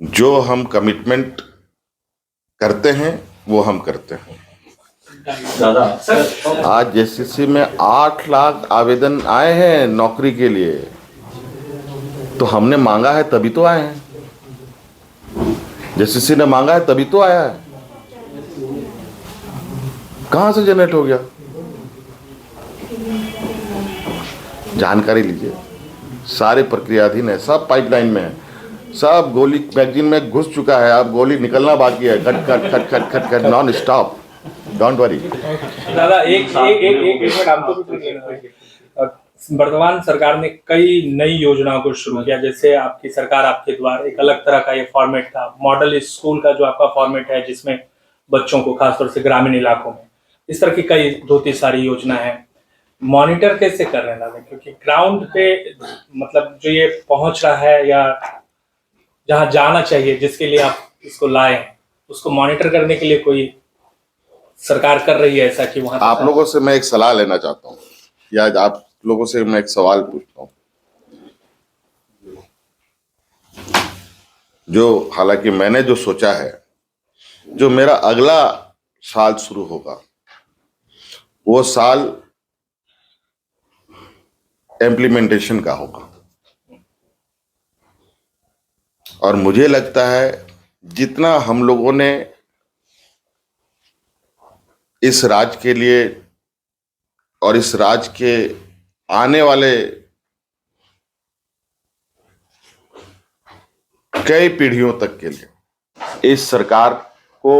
जो हम कमिटमेंट करते हैं वो हम करते हैं। दादा आज जेसीसी में 8 लाख आवेदन आए हैं नौकरी के लिए, तो हमने मांगा है तभी तो आए हैं। जेसीसी ने मांगा है तभी तो आया है। कहां से जनरेट हो गया? जानकारी लीजिए, सारे प्रक्रियाधीन है, सब पाइपलाइन में है, सब गोली मैगजीन में घुस चुका है। अब गोली निकलना बाकी है, खट खट खट खट खट खट नॉन स्टॉप। Don't worry. दादा एक मिनट आपको भी लेना है। वर्तमान सरकार ने कई नई योजनाओं को शुरू किया, जैसे आपकी सरकार आपके द्वारा एक अलग तरह का ये फॉर्मेट था, मॉडल स्कूल का जो आपका फॉर्मेट है, जिसमें बच्चों को खासतौर से ग्रामीण इलाकों में इस तरह की कई 2-3 सारी योजना है। मॉनिटर कैसे कर रहे हैं दादा, क्योंकि ग्राउंड पे मतलब जो ये पहुंच रहा है या जहां जाना चाहिए, जिसके लिए आप इसको लाए हैं, उसको मॉनिटर करने के लिए कोई सरकार कर रही है ऐसा कि वहां आप लोगों से मैं एक सलाह लेना चाहता हूँ, या आप लोगों से मैं एक सवाल पूछता हूँ, जो हालांकि मैंने जो सोचा है, जो मेरा अगला साल शुरू होगा वो साल इम्प्लीमेंटेशन का होगा। और मुझे लगता है जितना हम लोगों ने इस राज्य के लिए और इस राज्य के आने वाले कई पीढ़ियों तक के लिए इस सरकार को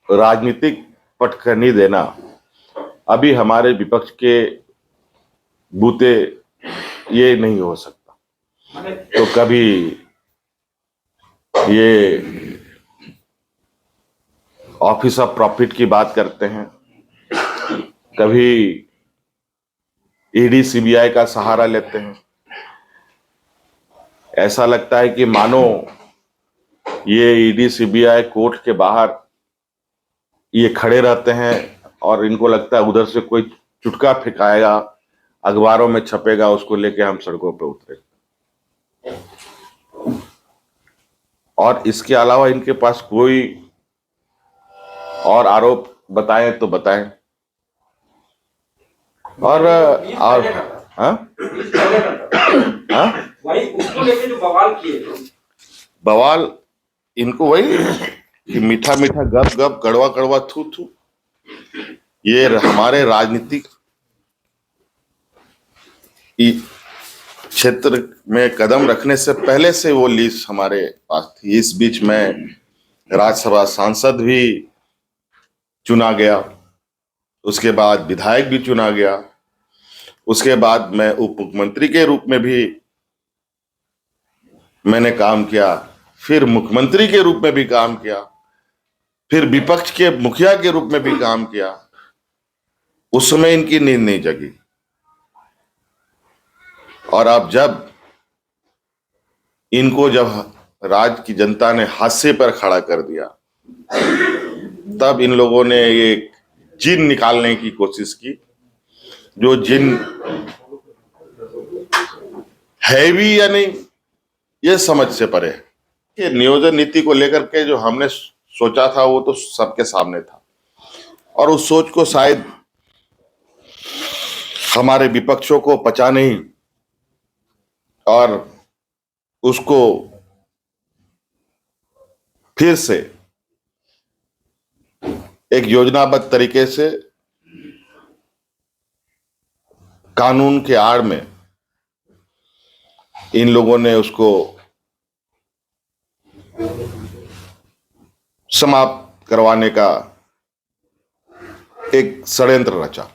राजनीतिक पटखनी देना अभी हमारे विपक्ष के बूते ये नहीं हो सकता। तो कभी ये ऑफिस ऑफ प्रॉफिट की बात करते हैं, कभी ईडी सीबीआई का सहारा लेते हैं। ऐसा लगता है कि मानो ये ईडी सीबीआई कोर्ट के बाहर ये खड़े रहते हैं और इनको लगता है उधर से कोई चुटका फेंकाएगा, अखबारों में छपेगा, उसको लेके हम सड़कों पे उतरे। और इसके अलावा इनके पास कोई और आरोप बताएं तो बताएं। और हाँ हाँ उसको लेके जो बवाल किए, बवाल इनको वही कि मीठा मीठा गप गप, कड़वा कड़वा थू थू। ये हमारे राजनीतिक क्षेत्र में कदम रखने से पहले से वो लिस्ट हमारे पास थी। इस बीच में राज्यसभा सांसद भी चुना गया, उसके बाद विधायक भी चुना गया, उसके बाद मैं उप मुख्यमंत्री के रूप में भी मैंने काम किया, फिर मुख्यमंत्री के रूप में भी काम किया, फिर विपक्ष के मुखिया के रूप में भी काम किया। उस समय इनकी नींद नहीं जगी। और अब जब इनको जब राज्य की जनता ने हाशिए पर खड़ा कर दिया, तब इन लोगों ने एक जिन निकालने की कोशिश की, जो जिन है भी या नहीं ये समझ से परे है। कि नियोजन नीति को लेकर के जो हमने सोचा था वो तो सबके सामने था, और उस सोच को शायद हमारे विपक्षों को पचा नहीं, और उसको फिर से एक योजनाबद्ध तरीके से कानून के आड़ में इन लोगों ने उसको समाप्त करवाने का एक षड्यंत्र रचा।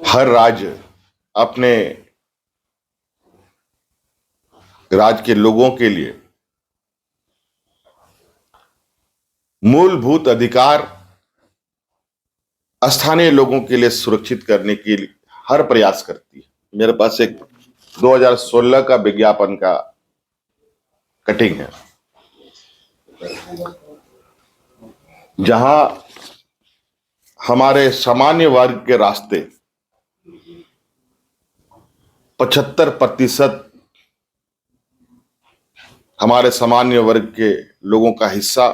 हर राज्य अपने राज्य के लोगों के लिए मूलभूत अधिकार स्थानीय लोगों के लिए सुरक्षित करने के लिए हर प्रयास करती है। मेरे पास एक 2016 का विज्ञापन का कटिंग है, जहां हमारे सामान्य वर्ग के रास्ते 75% हमारे सामान्य वर्ग के लोगों का हिस्सा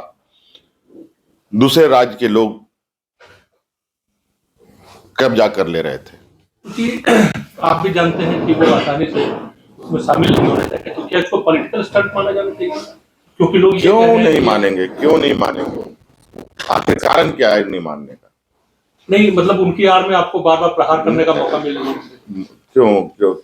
दूसरे राज्य के लोग कब्जा कर ले रहे थे। क्योंकि आप भी जानते हैं कि वो आसानी से उसमें शामिल नहीं होना चाहिए, तो क्या इसको पॉलिटिकल स्टंट माना जाना चाहिए? क्योंकि लोग ये क्यों कह रहे हैं नहीं कि- मानेंगे, क्यों नहीं मानेंगे? आखिर कारण क्या है नहीं मानने का? नहीं, मतलब उनकी आड़ में आपको बार बार प्रहार करने का मौका मिल रहा है। क्यों क्यों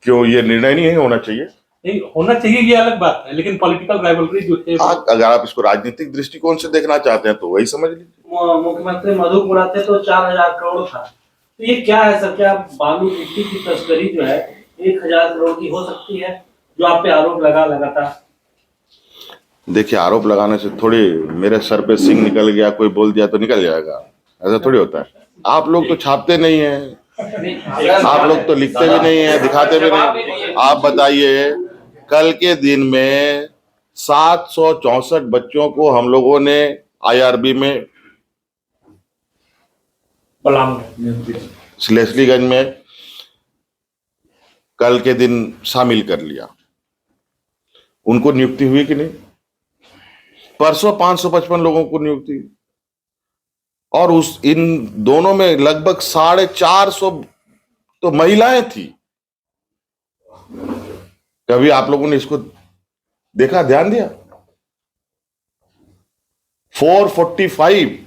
क्यों ये निर्णय नहीं होना चाहिए? नहीं होना चाहिए, ये अलग बात है, लेकिन पॉलिटिकल राइवलरी जो है अगर आप इसको राजनीतिक दृष्टिकोण से देखना चाहते हैं तो वही समझ लीजिए। मुख्यमंत्री मधुपुरा थे तो 4,000 करोड़ था, तो ये क्या है सर? क्या बालू मिट्टी की तस्करी जो है 1,000 करोड़ की हो सकती है, जो आप पे आरोप लगातार? देखिए, आरोप लगाने से थोड़ी मेरे सर पे सिंह निकल गया, कोई बोल दिया तो निकल जाएगा, ऐसा थोड़ी होता है। आप लोग तो छापते नहीं हैं, आप लोग तो लिखते भी नहीं है, दिखाते भी नहीं। आप बताइए, कल के दिन में 764 बच्चों को हम लोगों ने IRB में लेस्लीगंज में कल के दिन शामिल कर लिया। उनको नियुक्ति हुई कि नहीं? परसों 555 लोगों को नियुक्ति, और उस इन दोनों में लगभग 450 तो महिलाएं थी। कभी आप लोगों ने इसको देखा, ध्यान दिया? 445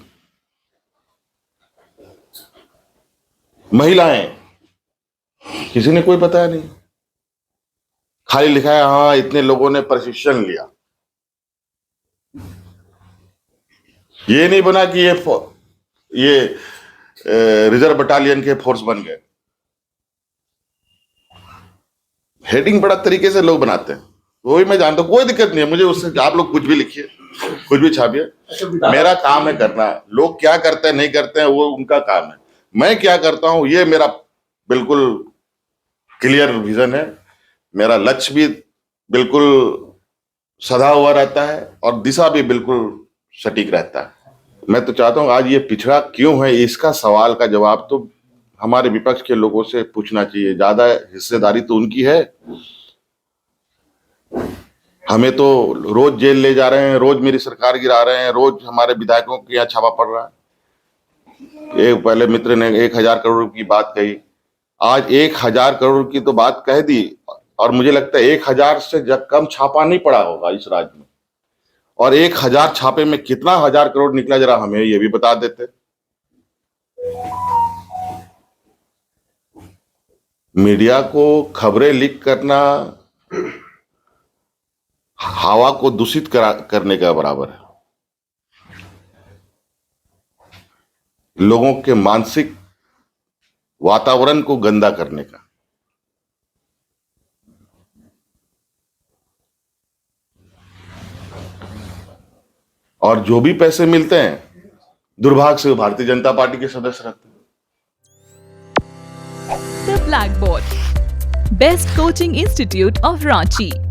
महिलाएं, किसी ने कोई बताया नहीं, खाली लिखा है हाँ इतने लोगों ने प्रशिक्षण लिया। ये नहीं बना कि ये रिजर्व बटालियन के फोर्स बन गए। हेडिंग बड़ा तरीके से लोग बनाते हैं, वो भी मैं जानता हूं, कोई दिक्कत नहीं है मुझे उससे। आप लोग कुछ भी लिखिए, कुछ भी छापिए, मेरा काम है करना। लोग क्या करते हैं नहीं करते हैं वो उनका काम है, मैं क्या करता हूं ये मेरा बिल्कुल क्लियर विजन है। मेरा लक्ष्य भी बिल्कुल सधा हुआ रहता है और दिशा भी बिल्कुल सटीक रहता है। मैं तो चाहता हूं आज ये पिछड़ा क्यों है, इसका सवाल का जवाब तो हमारे विपक्ष के लोगों से पूछना चाहिए। ज्यादा हिस्सेदारी तो उनकी है। हमें तो रोज जेल ले जा रहे हैं, रोज मेरी सरकार गिरा रहे हैं, रोज हमारे विधायकों के यहाँ छापा पड़ रहा है। एक पहले मित्र ने 1,000 करोड़ की बात कही, आज 1,000 करोड़ की तो बात कह दी, और मुझे लगता है 1,000 से कम छापा नहीं पड़ा होगा इस राज्य में। और 1,000 छापे में कितना 1,000 करोड़ निकला, जरा हमें ये भी बता देते। मीडिया को खबरें लीक करना हवा को दूषित करने का बराबर है, लोगों के मानसिक वातावरण को गंदा करने का। और जो भी पैसे मिलते हैं दुर्भाग्य से भारतीय जनता पार्टी के सदस्य रहते हैं। The Blackboard, Best Coaching Institute of Ranchi.